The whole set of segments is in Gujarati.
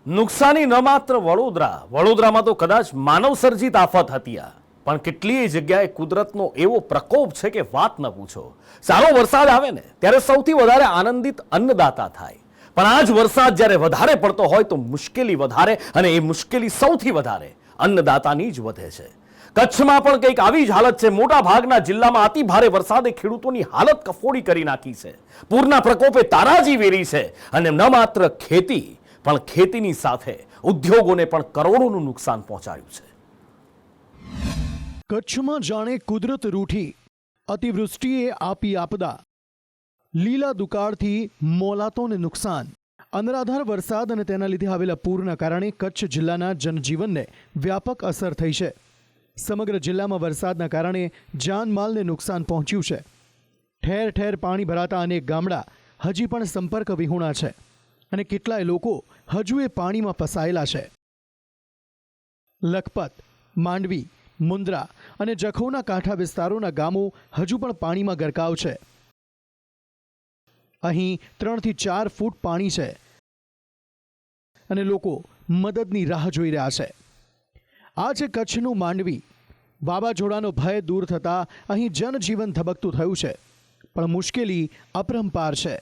નુકસાની ન માત્ર વડોદરામાં તો કદાચ માનવ સર્જિત આફત હતી આ, પણ કેટલીય જગ્યાએ કુદરતનો એવો પ્રકોપ છે કે વાત ન પૂછો. સારો વરસાદ આવે ને ત્યારે સૌથી વધારે આનંદિત અન્નદાતા થાય, પણ આ જ વરસાદ જ્યારે વધારે પડતો હોય તો મુશ્કેલી વધારે, અને એ મુશ્કેલી સૌથી વધારે અન્નદાતાની જ વધે છે. કચ્છમાં પણ કંઈક આવી જ હાલત છે. મોટા ભાગના જિલ્લામાં અતિ ભારે વરસાદે ખેડૂતોની હાલત કફોડી કરી નાખી છે. પૂરના પ્રકોપે તારાજી વેરી છે, અને ન માત્ર ખેતી પણ ખેતીની સાથે ઉદ્યોગોને પણ કરોડોનું નુકસાન પહોંચાડ્યું છે. કચ્છમાં જાણે કુદરત રૂઠી, અતિવૃષ્ટિએ આપી આપદા, લીલા દુકાળથી મોલાતોને નુકસાન. અનરાધાર વરસાદ અને તેના લીધે આવેલા પૂરના કારણે કચ્છ જિલ્લાના જનજીવનને વ્યાપક અસર થઈ છે. સમગ્ર જિલ્લામાં વરસાદના કારણે જાનમાલને નુકસાન પહોંચ્યું છે. ઠેર ઠેર પાણી ભરાતા અનેક ગામડા હજી પણ સંપર્ક વિહોણા છે, અને કેટલાય લોકો હજુ એ પાણીમાં ફસાયેલા છે. લખપત, માંડવી, મુન્દ્રા અને જખૌના કાંઠા વિસ્તારોના ગામો હજુ પણ પાણીમાં ગરકાવ છે. અહીં 3 થી 4 ફૂટ પાણી છે, અને લોકો મદદની રાહ જોઈ રહ્યા છે. આ છે કચ્છનું માંડવી. વાવાઝોડાનો ભય દૂર થતાં અહીં જનજીવન ધબકતું થયું છે, પણ મુશ્કેલી અપરંપાર છે.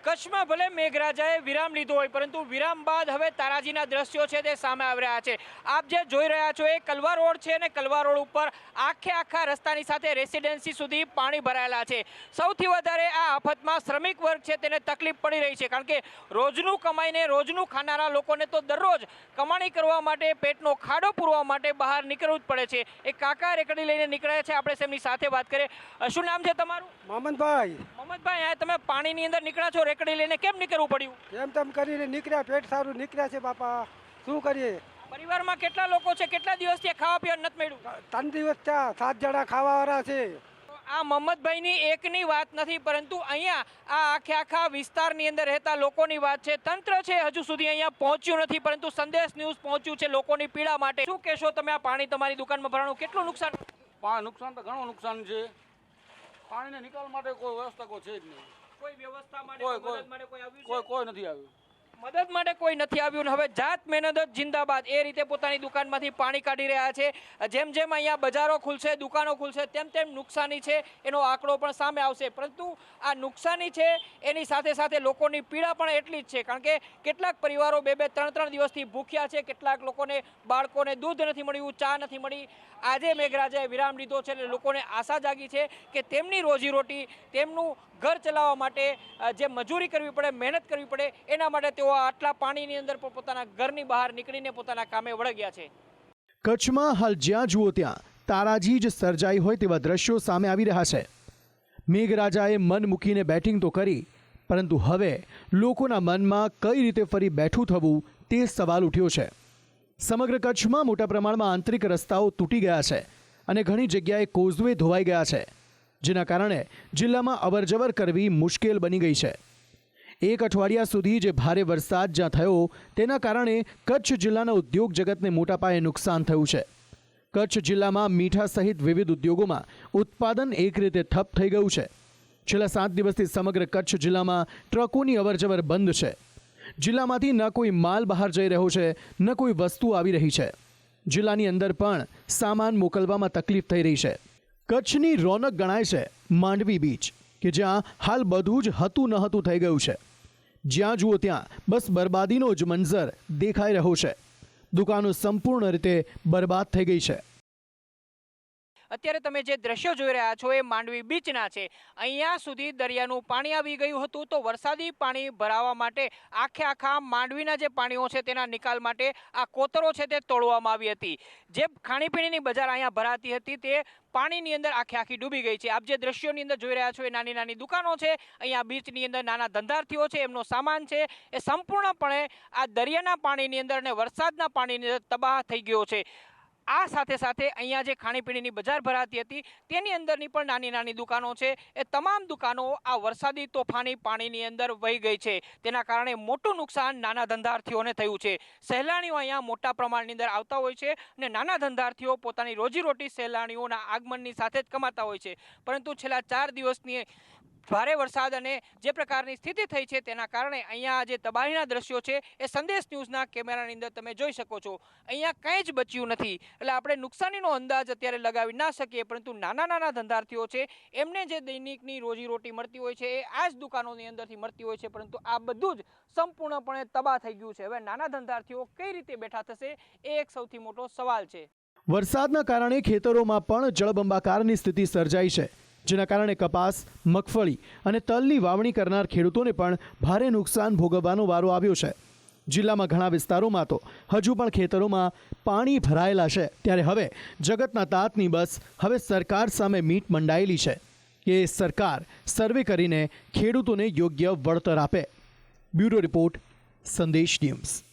કચ્છમાં ભલે મેઘરાજાએ વિરામ લીધો હોય, પરંતુ વિરામ બાદ હવે તારાજીના દ્રશ્યો છે તે સામે આવી રહ્યા છે. આપ જે જોઈ રહ્યા છો એ કલવા રોડ છે, અને કલવા રોડ ઉપર આખા રસ્તાની સાથે રેસિડેન્સી સુધી પાણી ભરાયેલા છે. સૌથી વધારે આ આફતમાં શ્રમિક વર્ગ છે તેને તકલીફ પડી રહી છે, કારણ કે રોજનું કમાઈને રોજનું ખાનારા લોકોને તો દરરોજ કમાણી કરવા માટે, પેટનો ખાડો પૂરવા માટે બહાર નીકળવું જ પડે છે. એ કાકા રેકડી લઈને નીકળ્યા છે. આપણે તેમની સાથે વાત કરીએ. શું નામ છે તમારું? મોહમ્મદભાઈ. મોહમ્મદભાઈ, તમે પાણીની અંદર નીકળ્યા છો, રેકડી લઈને કેમ નીકળવું પડ્યું? એમ તેમ કરીને નીકળ્યા, પેટ સારું નીકળ્યા છે બાપા, શું કરીએ. પરિવારમાં કેટલા લોકો છે? કેટલા દિવસથી ખાવા પીવા નથી મળ્યું? 3 દિવસ થયા, 7 જણા ખાવાવાળા છે. આ મોહમ્મદભાઈની એકની વાત નથી, પરંતુ અહીંયા આ આખા વિસ્તારની અંદર રહેતા લોકોની વાત છે. તંત્ર છે હજુ સુધી અહીંયા પહોંચ્યું નથી, પરંતુ સંદેશ ન્યૂઝ પહોંચ્યું છે લોકોની પીડા માટે. શું કહેશો તમે? આ પાણી તમારી દુકાનમાં ભરાણું કેટલું નુકસાન? નુકસાન તો ઘણું નુકસાન છે. પાણીના નિકાલ માટે કોઈ વ્યવસ્થા કોઈ છે જ નહીં. કોઈ વ્યવસ્થા માટે, મદદ માટે કોઈ આવ્યું છે? કોઈ નથી આવ્યું. મદદ માટે કોઈ નથી આવ્યું. હવે જાત મહેનત જ જિંદાબાદ એ રીતે પોતાની દુકાનમાંથી પાણી કાઢી રહ્યા છે. જેમ જેમ અહીંયા બજારો ખુલશે, દુકાનો ખુલશે, તેમ નુકસાની છે એનો આંકડો પણ સામે આવશે. પરંતુ આ નુકસાની છે એની સાથે સાથે લોકોની પીડા પણ એટલી જ છે, કારણ કે કેટલાક પરિવારો 2-3 દિવસથી ભૂખ્યા છે. કેટલાક લોકોને, બાળકોને દૂધ નથી મળ્યું, ચા નથી મળી. આજે મેઘરાજાએ વિરામ લીધો છે, એટલે લોકોને આશા જાગી છે કે તેમની રોજીરોટી, તેમનું ઘર ચલાવવા માટે જે મજૂરી કરવી પડે, મહેનત કરવી પડે, એના માટે તેઓ આટલા પાણીની અંદર પણ પોતાના ઘરની બહાર નીકળીને પોતાના કામે વળગ્યા છે. કચ્છમાં હાલ જ્યાં જુઓ ત્યાં તારાજી જ સર્જાઈ હોય તેવા દ્રશ્યો સામે આવી રહ્યા છે. મેઘરાજાએ મન મૂકીને બેટિંગ તો કરી, પરંતુ હવે લોકોના મનમાં કઈ રીતે ફરી બેઠું થવું તે સવાલ ઉઠ્યો છે. સમગ્ર કચ્છમાં મોટા પ્રમાણમાં આંતરિક રસ્તાઓ તૂટી ગયા છે, અને ઘણી જગ્યાએ કોઝવે ધોવાઈ ગયા છે, જેના કારણે જિલ્લામાં અવરજવર કરવી મુશ્કેલ બની ગઈ છે. 1 અઠવાડિયા સુધી જે ભારે વરસાદ જ્યાં થયો તેના કારણે કચ્છ જિલ્લાના ઉદ્યોગ જગતને મોટા પાયે નુકસાન થયું છે. કચ્છ જિલ્લામાં મીઠા સહિત વિવિધ ઉદ્યોગોમાં ઉત્પાદન એક રીતે ઠપ થઈ ગયું છે. છેલ્લા 7 દિવસથી સમગ્ર કચ્છ જિલ્લામાં ટ્રકોની અવરજવર બંધ છે. જિલ્લામાંથી ન કોઈ માલ બહાર જઈ રહ્યો છે, ન કોઈ વસ્તુ આવી રહી છે. જિલ્લાની અંદર પણ સામાન મોકલવામાં તકલીફ થઈ રહી છે. કચ્છની રોનક ગણાય છે માંડવી બીચ, કે જ્યાં હાલ બધું જ હતું ન હતું થઈ ગયું છે. જ્યાં જુઓ ત્યાં બસ બરબાદીનો જ મંઝર દેખાઈ રહ્યો છે. દુકાનો સંપૂર્ણ રીતે બરબાદ થઈ ગઈ છે. અત્યારે તમે જે દ્રશ્યો જોઈ રહ્યા છો એ માંડવી બીચના છે. અહીંયા સુધી દરિયાનું પાણી આવી ગયું હતું, તો વરસાદી પાણી ભરાવા માટે આખા માંડવીના જે પાણીઓ છે તેના નિકાલ માટે આ કોતરો છે તે તોડવામાં આવી હતી. જે ખાણીપીણીની બજાર અહીંયા ભરાતી હતી તે પાણીની અંદર આખી ડૂબી ગઈ છે. આપ જે દ્રશ્યોની અંદર જોઈ રહ્યા છો એ નાની દુકાનો છે. અહીંયા બીચની અંદર નાના ધંધાર્થીઓ છે, એમનો સામાન છે એ સંપૂર્ણપણે આ દરિયાના પાણીની અંદર અને વરસાદના પાણીની અંદર તબાહ થઈ ગયો છે. આ સાથે સાથે અહીંયા જે ખાણીપીણીની બજાર ભરાતી હતી તેની અંદરની પણ નાની દુકાનો છે, એ તમામ દુકાનો આ વરસાદી તોફાની પાણીની અંદર વહી ગઈ છે. તેના કારણે મોટું નુકસાન નાના ધંધાર્થીઓને થયું છે. સહેલાણીઓ અહીંયા મોટા પ્રમાણની અંદર આવતા હોય છે, અને નાના ધંધાર્થીઓ પોતાની રોજીરોટી સહેલાણીઓના આગમનની સાથે જ કમાતા હોય છે. પરંતુ છેલ્લા 4 દિવસની ભારે વરસાદ અને જે પ્રકારની સ્થિતિ થઈ છે તેના કારણે અહીંયા જે તબાહીના દ્રશ્યો છે એ સંદેશ ન્યૂઝના કેમેરાની અંદર તમે જોઈ શકો છો. અહીંયા કંઈ જ બચ્યું નથી. એટલે આપણે નુકસાનીનો અંદાજ અત્યારે લગાવી ના શકીએ, પરંતુ નાના ધંધાર્થીઓ છે એમને જે દૈનિકની રોજીરોટી મળતી હોય છે એ આ જ દુકાનોની અંદરથી મળતી હોય છે, પરંતુ આ બધું જ સંપૂર્ણપણે તબાહ થઈ ગયું છે. હવે નાના ધંધાર્થીઓ કઈ રીતે બેઠા થશે એ એક સૌથી મોટો સવાલ છે. વરસાદના કારણે ખેતરોમાં પણ જળબંબાકારની સ્થિતિ સર્જાઈ છે, જેના કારણે કપાસ, મગફળી અને તલની વાવણી કરનાર ખેડૂતોને પણ ભારે નુકસાન ભોગવવાનો વારો આવ્યો છે. જિલ્લામાં ઘણા વિસ્તારોમાં તો હજુ પણ ખેતરોમાં પાણી ભરાયેલા છે. ત્યારે હવે જગતના તાતની બસ હવે સરકાર સામે મીટ મંડાયેલી છે કે સરકાર સર્વે કરીને ખેડૂતોને યોગ્ય વળતર આપે. બ્યુરો રિપોર્ટ, સંદેશ ન્યૂઝ.